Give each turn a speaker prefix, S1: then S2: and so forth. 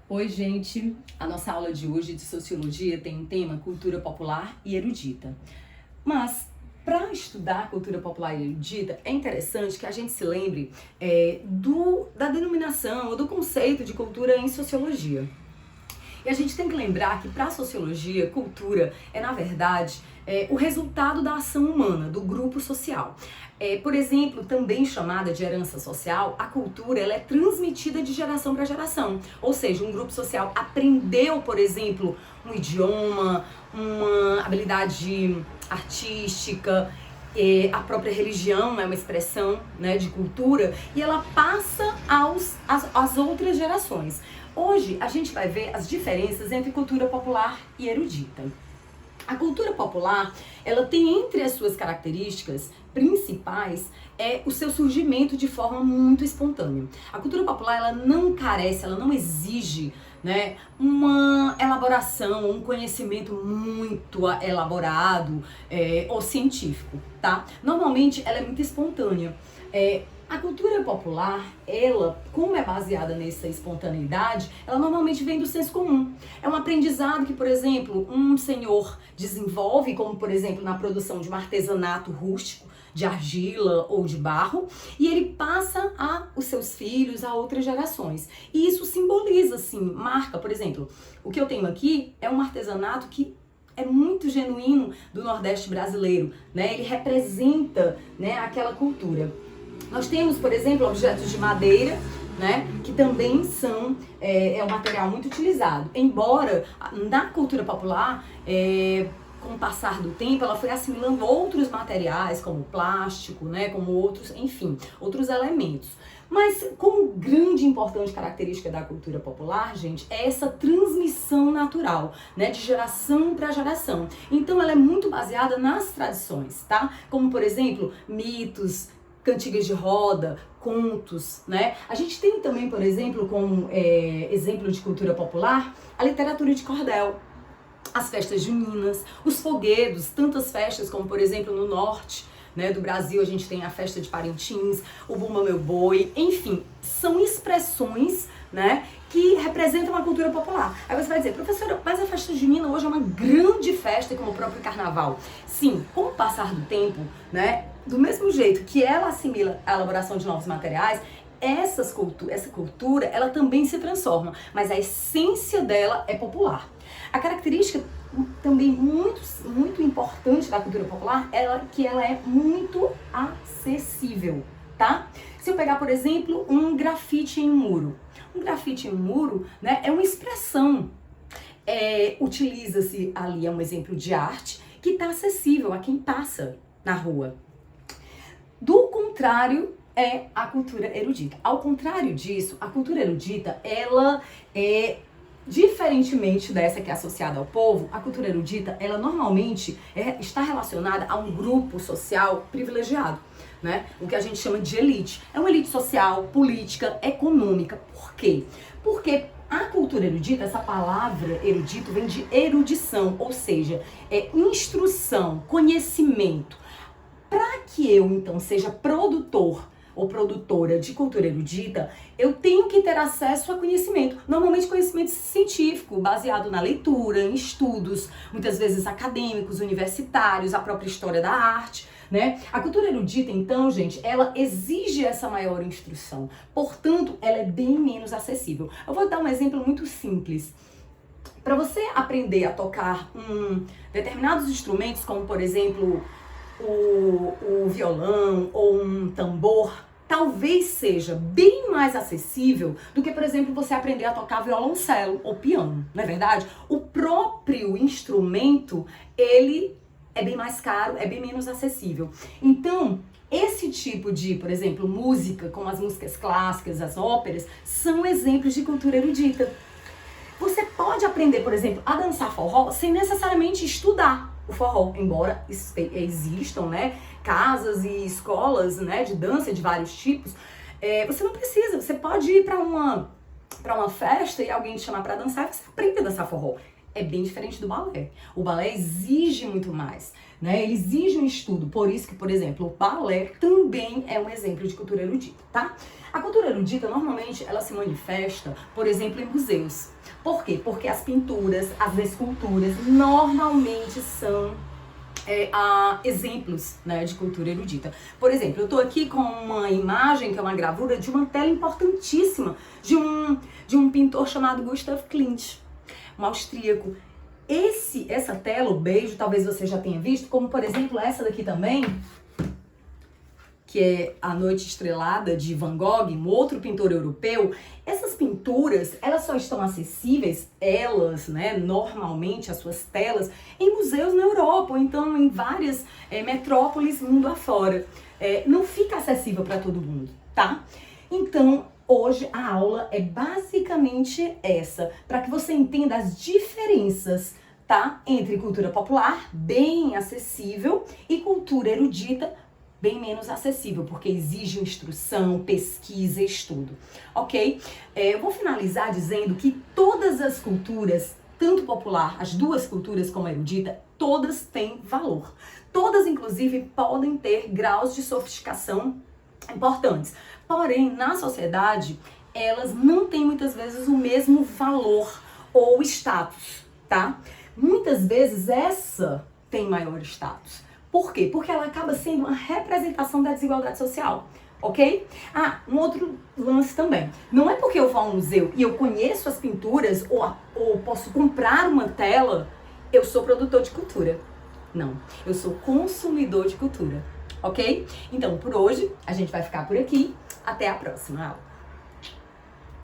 S1: Oi, gente! A nossa aula de hoje de Sociologia tem um tema cultura popular e erudita. Mas, para estudar cultura popular e erudita, é interessante que a gente se lembre da denominação ou do conceito de cultura em Sociologia. E a gente tem que lembrar que, para a Sociologia, cultura é, na verdade, o resultado da ação humana, do grupo social. Por exemplo, também chamada de herança social, a cultura ela é transmitida de geração para geração. Ou seja, um grupo social aprendeu, por exemplo, um idioma, uma habilidade artística, a própria religião é uma expressão, né, de cultura, e ela passa às outras gerações. Hoje a gente vai ver as diferenças entre cultura popular e erudita. A cultura popular, ela tem entre as suas características principais o seu surgimento de forma muito espontânea. A cultura popular, ela não carece, ela não exige, né, uma elaboração, um conhecimento muito elaborado ou científico, tá? Normalmente ela é muito espontânea. A cultura popular, ela, como é baseada nessa espontaneidade, ela normalmente vem do senso comum. É um aprendizado que, por exemplo, um senhor desenvolve, como por exemplo na produção de um artesanato rústico, de argila ou de barro, e ele passa os seus filhos, a outras gerações. E isso simboliza, assim, marca, por exemplo, o que eu tenho aqui é um artesanato que é muito genuíno do Nordeste brasileiro, né? Ele representa, né, aquela cultura. Nós temos, por exemplo, objetos de madeira, né, que também são um material muito utilizado. Embora na cultura popular, com o passar do tempo, ela foi assimilando outros materiais, como plástico, né, como outros, enfim, outros elementos. Mas como grande e importante característica da cultura popular, gente, é essa transmissão natural, né, de geração para geração. Então ela é muito baseada nas tradições, tá? Como, por exemplo, mitos, cantigas de roda, contos, né? A gente tem também, por exemplo, como exemplo de cultura popular, a literatura de cordel, as festas juninas, os foguedos, tantas festas como, por exemplo, no norte, né, do Brasil a gente tem a festa de Parintins, o Bumba Meu Boi, enfim, são expressões, né, que representam a cultura popular. Aí você vai dizer, professora, mas a festa junina hoje é uma grande festa como o próprio carnaval. Sim, com o passar do tempo, né, do mesmo jeito que ela assimila a elaboração de novos materiais, essa cultura, ela também se transforma, mas a essência dela é popular. A característica também muito importante da cultura popular é que ela é muito acessível, tá? Se eu pegar, por exemplo, um grafite em um muro. Um grafite em um muro, né, é uma expressão. Utiliza-se ali, é um exemplo de arte que está acessível a quem passa na rua. Do contrário, é a cultura erudita. Ao contrário disso, a cultura erudita, ela diferentemente dessa que é associada ao povo, a cultura erudita, ela normalmente está relacionada a um grupo social privilegiado, né? O que a gente chama de elite. É uma elite social, política, econômica. Por quê? Porque a cultura erudita, essa palavra erudito vem de erudição, ou seja, é instrução, conhecimento. Para que eu, então, seja produtor ou produtora de cultura erudita, eu tenho que ter acesso a conhecimento, normalmente conhecimento científico, baseado na leitura, em estudos, muitas vezes acadêmicos, universitários, a própria história da arte, né? A cultura erudita, então, gente, ela exige essa maior instrução, portanto, ela é bem menos acessível. Eu vou dar um exemplo muito simples. Para você aprender a tocar determinados instrumentos, como, por exemplo, o violão ou um tambor, talvez seja bem mais acessível do que, por exemplo, você aprender a tocar violoncelo ou piano, não é verdade? O próprio instrumento, ele é bem mais caro, é bem menos acessível. Então, esse tipo de, por exemplo, música, como as músicas clássicas, as óperas, são exemplos de cultura erudita. Você pode aprender, por exemplo, a dançar forró sem necessariamente estudar o forró, embora existam, né, casas e escolas, né, de dança de vários tipos. Você não precisa, você pode ir para uma festa e alguém te chamar para dançar e você aprende a dançar forró. é bem diferente do balé. O balé exige muito mais, né? Ele exige um estudo. Por isso que, por exemplo, o balé também é um exemplo de cultura erudita, tá? A cultura erudita, normalmente, ela se manifesta, por exemplo, em museus. Por quê? Porque as pinturas, as esculturas, normalmente são exemplos, né, de cultura erudita. Por exemplo, eu tô aqui com uma imagem, que é uma gravura de uma tela importantíssima de um pintor chamado Gustav Klimt, um austríaco. Essa tela, o Beijo, talvez você já tenha visto, como por exemplo essa daqui também, que é A Noite Estrelada, de Van Gogh, um outro pintor europeu. Essas pinturas, elas só estão acessíveis, né, normalmente, as suas telas, em museus na Europa, ou então em várias metrópoles mundo afora. Não fica acessível para todo mundo, tá? Então, hoje a aula é basicamente essa, para que você entenda as diferenças, tá, entre cultura popular, bem acessível, e cultura erudita, bem menos acessível, porque exige instrução, pesquisa, estudo, ok? Eu vou finalizar dizendo que todas as culturas, tanto popular, as duas culturas como a erudita, todas têm valor. Todas, inclusive, podem ter graus de sofisticação importantes. Porém, na sociedade, elas não têm muitas vezes o mesmo valor ou status, tá? Muitas vezes essa tem maior status. Por quê? Porque ela acaba sendo uma representação da desigualdade social, ok? Um outro lance também. Não é porque eu vou a um museu e eu conheço as pinturas ou posso comprar uma tela, eu sou produtor de cultura. Não, eu sou consumidor de cultura, ok? Então, por hoje, a gente vai ficar por aqui. Até a próxima aula.